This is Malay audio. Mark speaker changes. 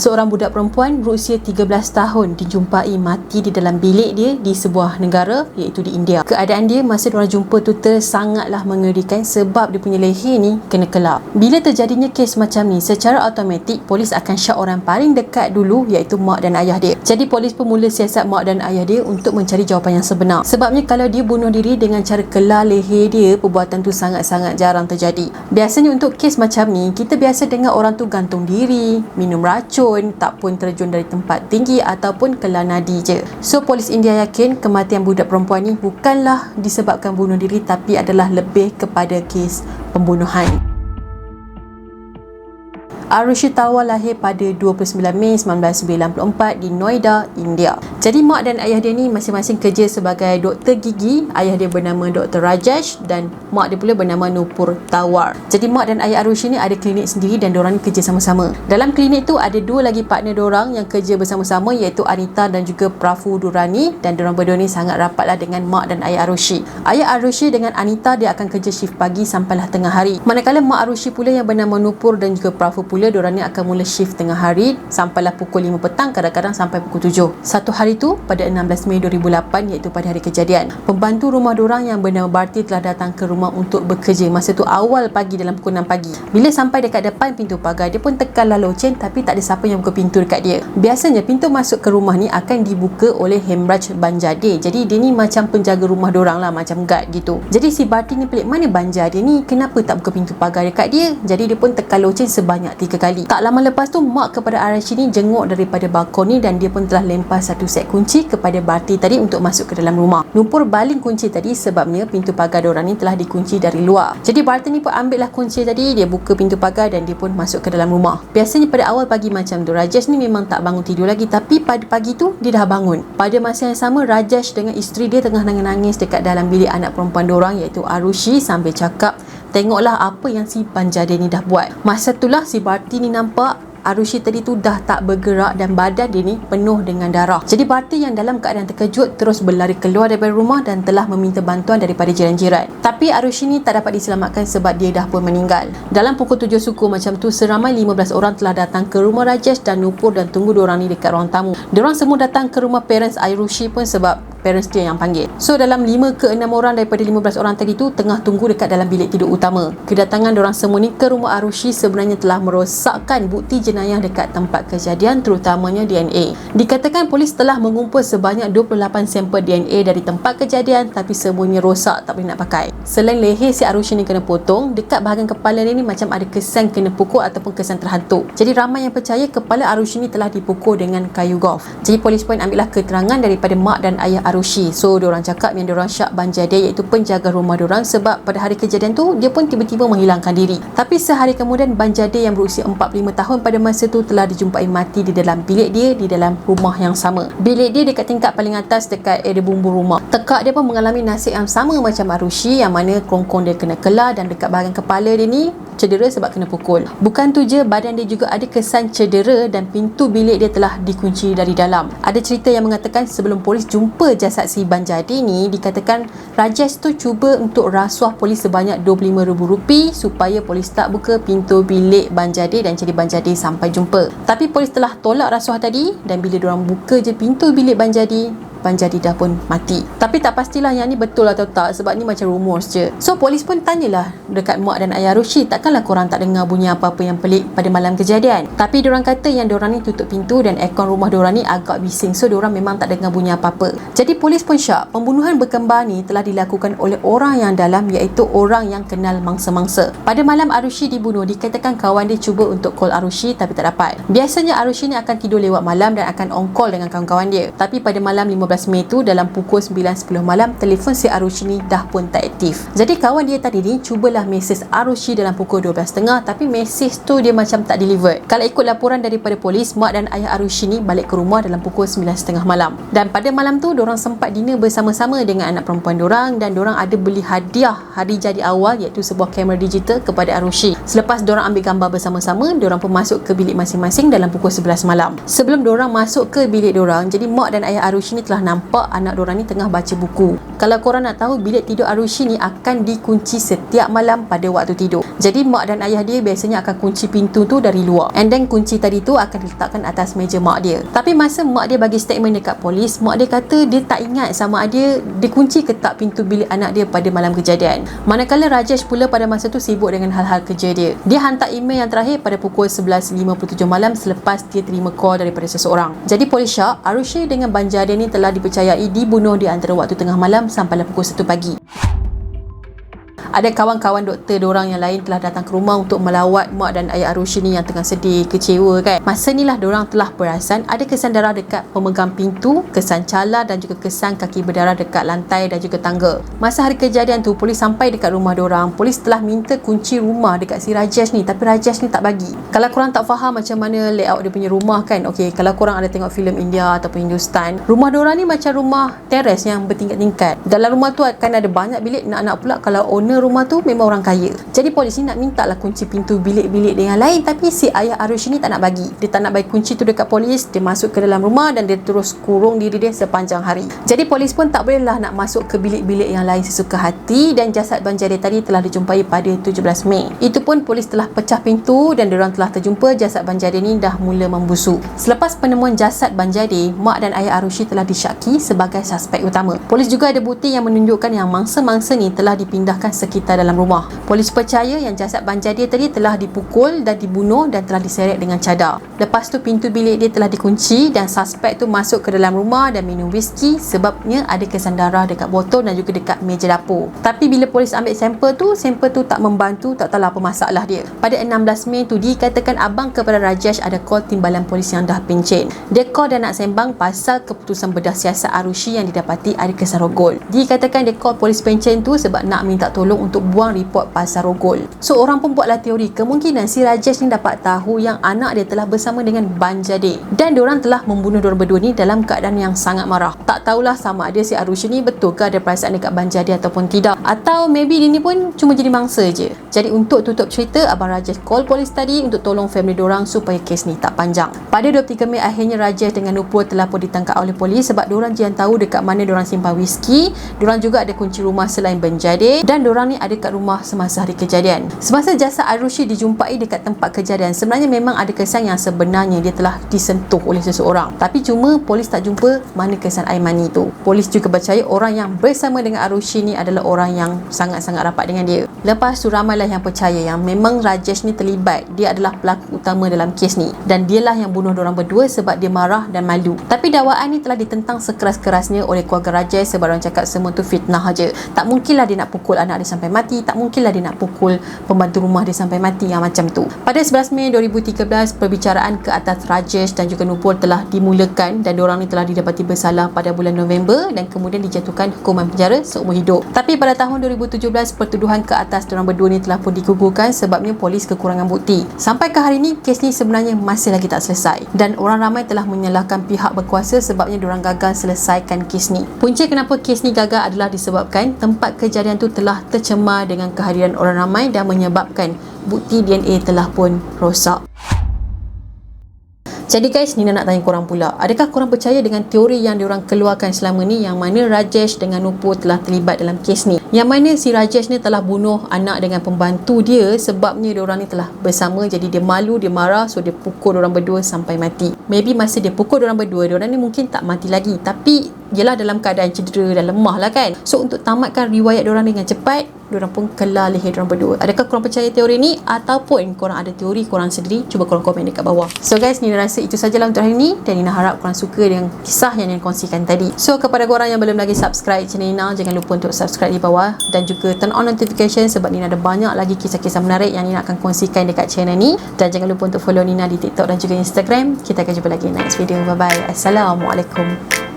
Speaker 1: Seorang budak perempuan berusia 13 tahun dijumpai mati di dalam bilik dia di sebuah negara iaitu di India. Keadaan dia masa diorang jumpa tu sangatlah mengerikan sebab dia punya leher ni kena kelap. Bila terjadinya kes macam ni, secara automatik polis akan syak orang paling dekat dulu iaitu mak dan ayah dia. Jadi polis pun mula siasat mak dan ayah dia untuk mencari jawapan yang sebenar. Sebabnya kalau dia bunuh diri dengan cara kelar leher dia, perbuatan tu sangat-sangat jarang terjadi. Biasanya untuk kes macam ni, kita biasa dengar orang tu gantung diri, minum racun, tak pun terjun dari tempat tinggi ataupun kelar nadi je. So polis India yakin kematian budak perempuan ni bukanlah disebabkan bunuh diri tapi adalah lebih kepada kes pembunuhan. Arushi Talwar lahir pada 29 Mei 1994 di Noida, India. Jadi mak dan ayah dia ni masing-masing kerja sebagai doktor gigi. Ayah dia bernama Dr. Rajesh dan mak dia pula bernama Nupur Talwar. Jadi mak dan ayah Arushi ni ada klinik sendiri dan diorang ni kerja sama-sama. Dalam klinik tu ada dua lagi partner diorang yang kerja bersama-sama iaitu Anita dan juga Prafu Durrani, dan diorang berdua ni sangat rapatlah dengan mak dan ayah Arushi. Ayah Arushi dengan Anita dia akan kerja shift pagi sampailah tengah hari. Manakala mak Arushi pula yang bernama Nupur dan juga Prafu pula diorang ni akan mula shift tengah hari sampailah pukul 5 petang, kadang-kadang sampai pukul 7. Satu hari tu pada 16 Mei 2008 iaitu pada hari kejadian, pembantu rumah diorang yang bernama Bharti telah datang ke rumah untuk bekerja. Masa tu awal pagi, dalam pukul 6 pagi. Bila sampai dekat depan pintu pagar, dia pun tekanlah loceng tapi tak ada siapa yang buka pintu dekat dia. Biasanya pintu masuk ke rumah ni akan dibuka oleh Hemraj Banjade. Jadi dia ni macam penjaga rumah diorang lah, macam guard gitu. Jadi si Bharti ni pelik, mana Banjade ni, kenapa tak buka pintu pagar dekat dia? Jadi dia pun tekan loceng sebanyak 3 kali. Tak lama lepas tu mak kepada Arushi ni jenguk daripada balkon ni dan dia pun telah lempar satu set kunci kepada Bharti tadi untuk masuk ke dalam rumah. Nupur baling kunci tadi sebabnya pintu pagar diorang ni telah dikunci dari luar. Jadi Bharti ni pun ambil lah kunci tadi, dia buka pintu pagar dan dia pun masuk ke dalam rumah. Biasanya pada awal pagi macam tu Rajesh ni memang tak bangun tidur lagi, tapi pada pagi tu dia dah bangun. Pada masa yang sama Rajesh dengan isteri dia tengah nangis dekat dalam bilik anak perempuan diorang iaitu Arushi sambil cakap, tengoklah apa yang si Banjade ni dah buat. Masa itulah si Bharti ni nampak Arushi tadi tu dah tak bergerak dan badan dia ni penuh dengan darah. Jadi Bharti yang dalam keadaan terkejut terus berlari keluar daripada rumah dan telah meminta bantuan daripada jiran-jiran. Tapi Arushi ni tak dapat diselamatkan sebab dia dah pun meninggal. Dalam pukul 7 suku macam tu, seramai 15 orang telah datang ke rumah Rajesh dan Nupur dan tunggu diorang ni dekat ruang tamu. Diorang semua datang ke rumah parents Arushi pun sebab parents dia yang panggil. So dalam 5 ke 6 orang daripada 15 orang tadi tu tengah tunggu dekat dalam bilik tidur utama. Kedatangan diorang semua ni ke rumah Arushi sebenarnya telah merosakkan bukti jenayah dekat tempat kejadian, terutamanya DNA. Dikatakan polis telah mengumpul sebanyak 28 sampel DNA dari tempat kejadian tapi semuanya rosak, tak boleh nak pakai. Selain leher si Arushi ni kena potong, dekat bahagian kepala dia ni macam ada kesan kena pukul ataupun kesan terhantuk. Jadi ramai yang percaya kepala Arushi ni telah dipukul dengan kayu golf. Jadi polis pun ambillah keterangan daripada mak dan ayah Arushi. So diorang cakap yang diorang syak Banjade iaitu penjaga rumah diorang sebab pada hari kejadian tu dia pun tiba-tiba menghilangkan diri. Tapi sehari kemudian Banjade yang berusia 45 tahun pada masa tu telah dijumpai mati di dalam bilik dia di dalam rumah yang sama. Bilik dia dekat tingkat paling atas dekat area bumbu rumah. Tekak dia pun mengalami nasib yang sama macam Arushi, yang mana kerongkong dia kena kelar dan dekat bahagian kepala dia ni cedera sebab kena pukul. Bukan tu je, badan dia juga ada kesan cedera dan pintu bilik dia telah dikunci dari dalam. Ada cerita yang mengatakan sebelum polis jumpa jasad si Banjade ni, dikatakan Rajesh tu cuba untuk rasuah polis sebanyak RM25,000 supaya polis tak buka pintu bilik Banjade dan cari Banjade sampai jumpa. Tapi polis telah tolak rasuah tadi dan bila diorang buka je pintu bilik Banjade dah pun mati. Tapi tak pastilah yang ni betul atau tak sebab ni macam rumors je. So polis pun tanyalah dekat mak dan ayah Arushi, takkanlah korang tak dengar bunyi apa-apa yang pelik pada malam kejadian? Tapi diorang kata yang diorang ni tutup pintu dan aircon rumah diorang ni agak bising, so diorang memang tak dengar bunyi apa-apa. Jadi polis pun syak, pembunuhan berkembar ni telah dilakukan oleh orang yang dalam iaitu orang yang kenal mangsa-mangsa. Pada malam Arushi dibunuh, dikatakan kawan dia cuba untuk call Arushi tapi tak dapat. Biasanya Arushi ni akan tidur lewat malam dan akan on call dengan kawan-kawan dia. Tapi pada malam 15 Mei tu dalam pukul 9.10 malam, telefon si Arushi ni dah pun tak aktif. Jadi kawan dia tadi ni cubalah mesej Arushi dalam pukul 12.30 tapi mesej tu dia macam tak delivered. Kalau ikut laporan daripada polis, mak dan ayah Arushi ni balik ke rumah dalam pukul 9.30 malam. Dan pada malam tu diorang sempat dinner bersama-sama dengan anak perempuan diorang dan diorang ada beli hadiah hari jadi awal iaitu sebuah kamera digital kepada Arushi. Selepas diorang ambil gambar bersama-sama, diorang pun masuk ke bilik masing-masing dalam pukul 11 malam. Sebelum diorang masuk ke bilik diorang, jadi mak dan ayah Arushi ni telah nampak anak diorang ni tengah baca buku. Kalau korang nak tahu, bilik tidur Arushi ni akan dikunci setiap malam pada waktu tidur. Jadi mak dan ayah dia biasanya akan kunci pintu tu dari luar, and then kunci tadi tu akan diletakkan atas meja mak dia. Tapi masa mak dia bagi statement dekat polis, mak dia kata dia tak ingat sama ada dia kunci ke tak pintu bilik anak dia pada malam kejadian. Manakala Rajesh pula pada masa tu sibuk dengan hal-hal kerja dia. Dia hantar email yang terakhir pada pukul 11.57 malam selepas dia terima call daripada seseorang. Jadi polis syak, Arushi dengan Banjaria ni telah dipercayai dibunuh di antara waktu tengah malam sampai pukul 1 pagi. Ada kawan-kawan doktor diorang yang lain telah datang ke rumah untuk melawat mak dan ayah Arushi ni yang tengah sedih, kecewa kan. Masa ni lah diorang telah perasan ada kesan darah dekat pemegang pintu, kesan cala dan juga kesan kaki berdarah dekat lantai dan juga tangga. Masa hari kejadian tu, polis sampai dekat rumah diorang. Polis telah minta kunci rumah dekat si Rajesh ni, tapi Rajesh ni tak bagi. Kalau korang tak faham macam mana layout dia punya rumah kan, okey, kalau korang ada tengok filem India ataupun Hindustan, rumah diorang ni macam rumah teres yang bertingkat-tingkat. Dalam rumah tu akan ada banyak bilik. Nak pula kalau owner rumah tu memang orang kaya. Jadi polis ni nak minta lah kunci pintu bilik-bilik dia yang lain, tapi si ayah Arushi ni tak nak bagi. Dia tak nak bagi kunci tu dekat polis. Dia masuk ke dalam rumah dan dia terus kurung diri dia sepanjang hari. Jadi polis pun tak boleh lah nak masuk ke bilik-bilik yang lain sesuka hati, dan jasad Banjaria tadi telah dijumpai pada 17 Mei. Itu pun polis telah pecah pintu dan diorang telah terjumpa jasad Banjaria ni dah mula membusuk. Selepas penemuan jasad Banjaria, mak dan ayah Arushi telah disyaki sebagai suspek utama. Polis juga ada bukti yang menunjukkan yang mangsa-mangsa ni telah dipindahkan sekitar dalam rumah. Polis percaya yang jasad Banjaria tadi telah dipukul dan dibunuh dan telah diseret dengan cadar. Lepas tu pintu bilik dia telah dikunci dan suspek tu masuk ke dalam rumah dan minum whisky sebabnya ada kesan darah dekat botol dan juga dekat meja dapur. Tapi bila polis ambil sampel tu tak membantu, tak tahu apa masalah dia. Pada 16 Mei tu dikatakan abang kepada Rajesh ada call timbalan polis yang dah pencen. Dia call dan nak sembang pasal keputusan bedah siasat Arushi yang didapati ada kesan rogol. Dikatakan dia call polis pencen tu sebab nak minta tolong untuk buang report pasal rogol. So orang pun buatlah teori kemungkinan si Rajesh ni dapat tahu yang anak dia telah bersama dengan Banjaria dan diorang telah membunuh diorang berdua ni dalam keadaan yang sangat marah. Tak tahulah sama ada si Arushi ni betul ke ada perasaan dekat Banjaria ataupun tidak, atau maybe dia ni pun cuma jadi mangsa je. Jadi untuk tutup cerita, abang Rajesh call polis tadi untuk tolong family diorang supaya kes ni tak panjang. Pada 23 Mei akhirnya Rajesh dengan Nupur telah pun ditangkap oleh polis sebab diorang je yang tahu dekat mana diorang simpan whisky. Diorang juga ada kunci rumah selain Banjaria dan diorang ni ada kat rumah semasa hari kejadian. Semasa jasad Arushi dijumpai dekat tempat kejadian, sebenarnya memang ada kesan yang sebenarnya dia telah disentuh oleh seseorang. Tapi cuma polis tak jumpa mana kesan air mani tu. Polis juga percaya orang yang bersama dengan Arushi ni adalah orang yang sangat-sangat rapat dengan dia. Lepas tu ramailah yang percaya yang memang Rajesh ni terlibat. Dia adalah pelaku utama dalam kes ni dan dialah yang bunuh diorang berdua sebab dia marah dan malu. Tapi dakwaan ni telah ditentang sekeras-kerasnya oleh keluarga Rajesh sebab orang cakap semua tu fitnah aja. Tak mungkinlah dia nak pukul anak dia sampai mati, tak mungkinlah dia nak pukul pembantu rumah dia sampai mati yang macam tu. Pada 11 Mei 2013, perbicaraan ke atas Rajesh dan juga Nupur telah dimulakan dan diorang ni telah didapati bersalah pada bulan November dan kemudian dijatuhkan hukuman penjara seumur hidup. Tapi pada tahun 2017, pertuduhan ke atas diorang berdua ni telah pun digugurkan sebabnya polis kekurangan bukti. Sampai ke hari ni, kes ni sebenarnya masih lagi tak selesai dan orang ramai telah menyalahkan pihak berkuasa sebabnya diorang gagal selesaikan kes ni. Punca kenapa kes ni gagal adalah disebabkan tempat kejadian tu telah tercemar dengan kehadiran orang ramai dan menyebabkan bukti DNA telah pun rosak. Jadi guys, Nina nak tanya korang pula, adakah korang percaya dengan teori yang diorang keluarkan selama ni yang mana Rajesh dengan Nupur telah terlibat dalam kes ni, yang mana si Rajesh ni telah bunuh anak dengan pembantu dia sebabnya diorang ni telah bersama, jadi dia malu, dia marah, so dia pukul diorang berdua sampai mati. Maybe masa dia pukul diorang berdua, diorang ni mungkin tak mati lagi, tapi yelah dalam keadaan cedera dan lemah lah kan. So untuk tamatkan riwayat diorang dengan cepat, diorang pun kelar leher diorang berdua. Adakah korang percaya teori ni ataupun korang ada teori korang sendiri? Cuba korang komen dekat bawah. So guys, Nina rasa itu sajalah untuk hari ni dan Nina harap korang suka dengan kisah yang Nina kongsikan tadi. So kepada korang yang belum lagi subscribe channel Nina, jangan lupa untuk subscribe di bawah dan juga turn on notification sebab Nina ada banyak lagi kisah-kisah menarik yang Nina akan kongsikan dekat channel ni. Dan jangan lupa untuk follow Nina di TikTok dan juga Instagram. Kita akan jumpa lagi next video. Bye bye. Assalamualaikum.